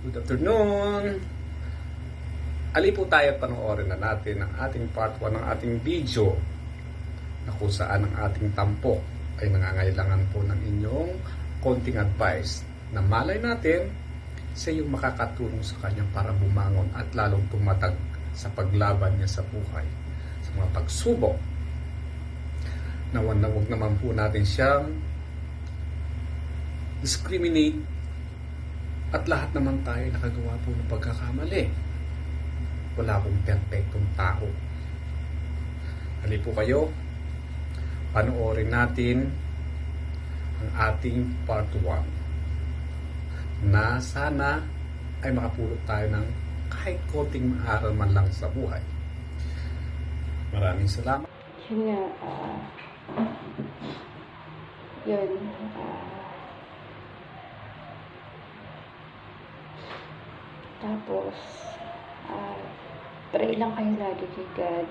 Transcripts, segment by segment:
Good afternoon! Ali po tayo at panoorin na natin ang ating part 1 ng ating video na kung saan ang ating tampok ay nangangailangan po ng inyong konting advice na malay natin sa iyong makakatulong sa kanya para bumangon at lalong tumatag sa paglaban niya sa buhay, sa mga pagsubok. Nawag naman po natin siyang discriminate at lahat naman tayo nakagawa po ng pagkakamali. Wala pong perfectong tao. Hali po kayo, panoorin natin ang ating part 1 na sana ay makapulot tayo ng kahit konting maaral man lang sa buhay. Maraming salamat. Yun nga, yun, tapos, pray lang kayo lagi kay God.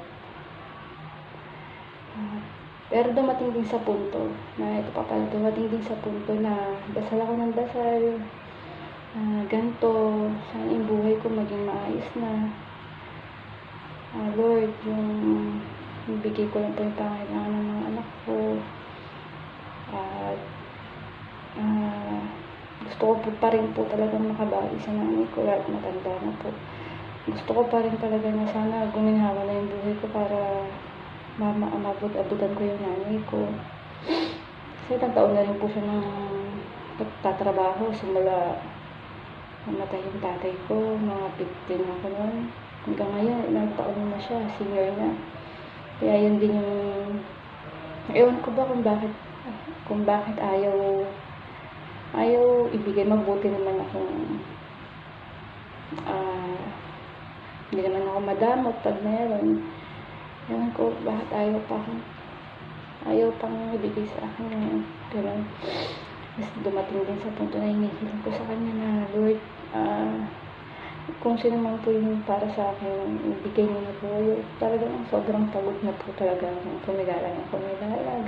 Pero dumating din sa punto, na ito pa pala, dumating din sa punto na dasal ako ng dasal, ganito, sana yung buhay ko maging maayos na. Lord, yung bigay ko lang po yung pangailangan ng mga anak ko. At gusto ko po pa rin po talagang makabawi sa nanay ko at matanda na po. Gusto ko pa rin talaga na sana guminhawa na yung buhay ko para mabot-abutan ko yung nanay ko. Kasi ilang taon na rin po siya ng pagtatrabaho simula namatay yung tatay ko, mga 15 ako noon. Hanggang ngayon, ilang taon na siya, senior na. Kaya yun din yung ewan ko ba kung bakit ayaw ibigay. Mabuti naman akong hindi naman ako madamot pag meron. Ewan ko bakit ayaw pang ibigay sa akin ngayon. Pero dumating din sa punto na hinihiling ko sa kanya na Lord, kung sino man po yung para sa akin, ibigay niyo na po. Talagang sobrang pagod na po talaga akong kumilala,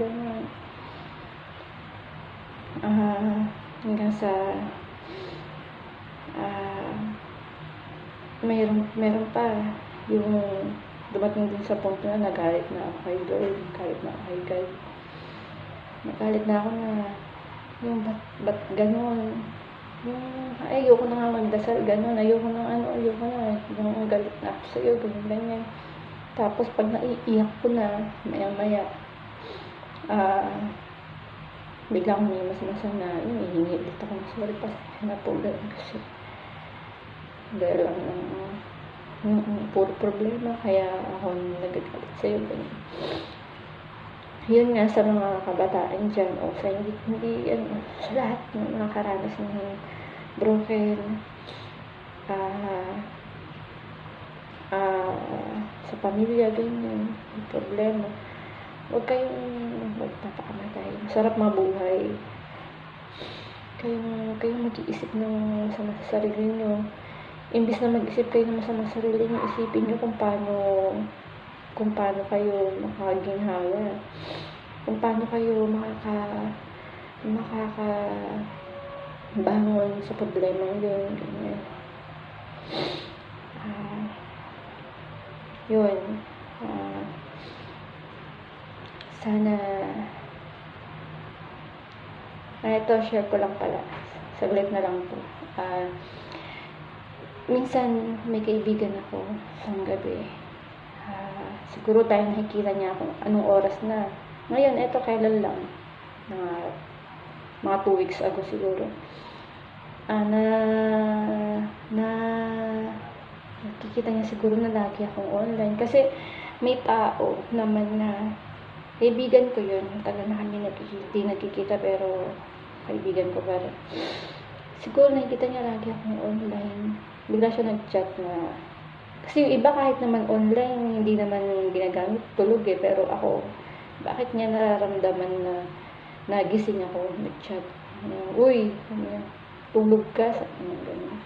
ganyan. Hanggang sa meron pa yung dumating din sa punto na nagalit na ako kay Lord, nagalit na ako na yung ba't ganon, yung ayoko na nga magdasal, ganon, ayoko na yung galit na ako sa'yo, ganyan. Tapos pag naiiyak ko na maya biglang may mas na hihingi ulit ako ng sorry, pasensya na po kasi dahil lang puro problema kaya ako nagagalit sa'yo, ganyan. Yun nga sa mga kabataan dyan o sa hindi sa lahat ng mga karanas ng broken sa pamilya, ganyan, may problema. Huwag kayong magpapakamatay. Masarap mabuhay. Kayong mag-iisip ng masama sa sarili nyo. Imbis na mag-isip kayo ng masama sa sarili nyo, isipin nyo kung paano kayo makaginhawa. Kung paano kayo makakabangon sa problema yun. Ganyan. Yun. Sana ito, share ko lang pala. Saglit na lang po. Minsan may kaibigan ako sa gabi. Siguro tayo nakikita niya kung anong oras na. Ngayon, eto kailan lang. Mga 2 weeks ago siguro. Nakikita niya siguro na lagi akong online. Kasi may tao naman na kaibigan ko yun. Tagal na kami nagkikita pero kaibigan ko pa rin. Siguro nakikita niya lagi akong online. Bigla siya nag-chat na kasi yung iba kahit naman online hindi naman ginagamit tulog pero ako bakit niya nararamdaman na nagising ako, nag-chat uy, tulog ka, sabi niya ganyan.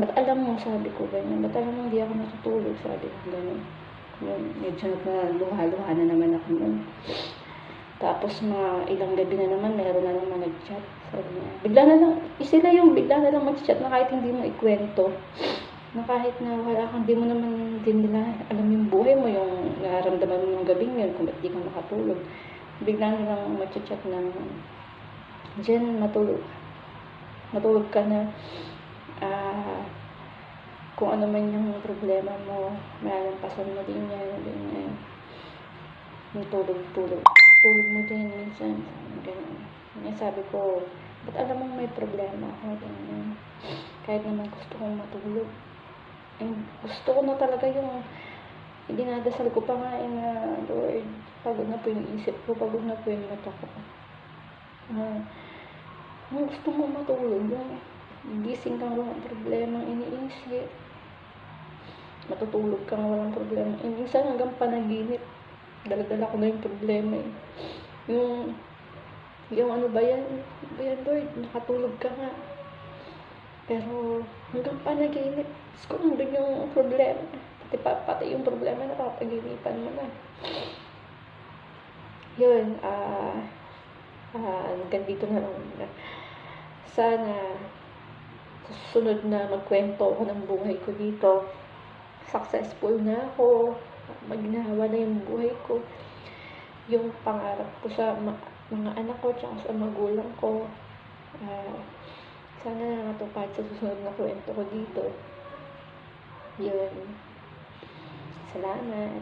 Ba't alam mo, sabi ko ganyan, ba't alam mo hindi ako natutulog, sabi ko ganyan. Medyo luha-luha na naman ako nun. Tapos mga ilang gabi na naman meron na naman nag-chat, Sabi niya, bigla na lang, sila yung bigla na lang mag-chat na kahit hindi mo ikwento. Na kahit na wala kang, di mo naman din nila alam yung buhay mo, yung nararamdaman mo ng gabing yun, kung ba't di ka makatulog. Bigla na lang mag-chat na, Jen, matulog ka na. Kung ano man yung problema mo, malalampasan mo din yan, ganyan. Yung tulog mo din minsan, ganyan. Kaya sabi ko, ba't alam mong may problema ako, ganyan. Kahit naman gusto kong matulog. Gusto ko na talaga yung dinadasal ko pa nga na, Lord, pagod na po yung isip ko, pagod na po yung mata ko. Kung gusto mo matulog, yung gising kang walang problema iniisip, matutulog kang walang problema. Minsan hanggang panaginip, dala-dala ko na yung problema eh. Yung ano ba yan, Lord, nakatulog ka nga. Pero hanggang panaginip, ko nandun yung problema. Pati yung problema na papaginipan mo na. Yun, hanggang dito na lang. Sana sa susunod na magkwento ako ng buhay ko dito, successful na ako, maginawa na yung buhay ko, yung pangarap ko sa mga anak ko tsaka sa magulang ko, sana matupad sa susunod na kwento ko dito. Yun, salamat.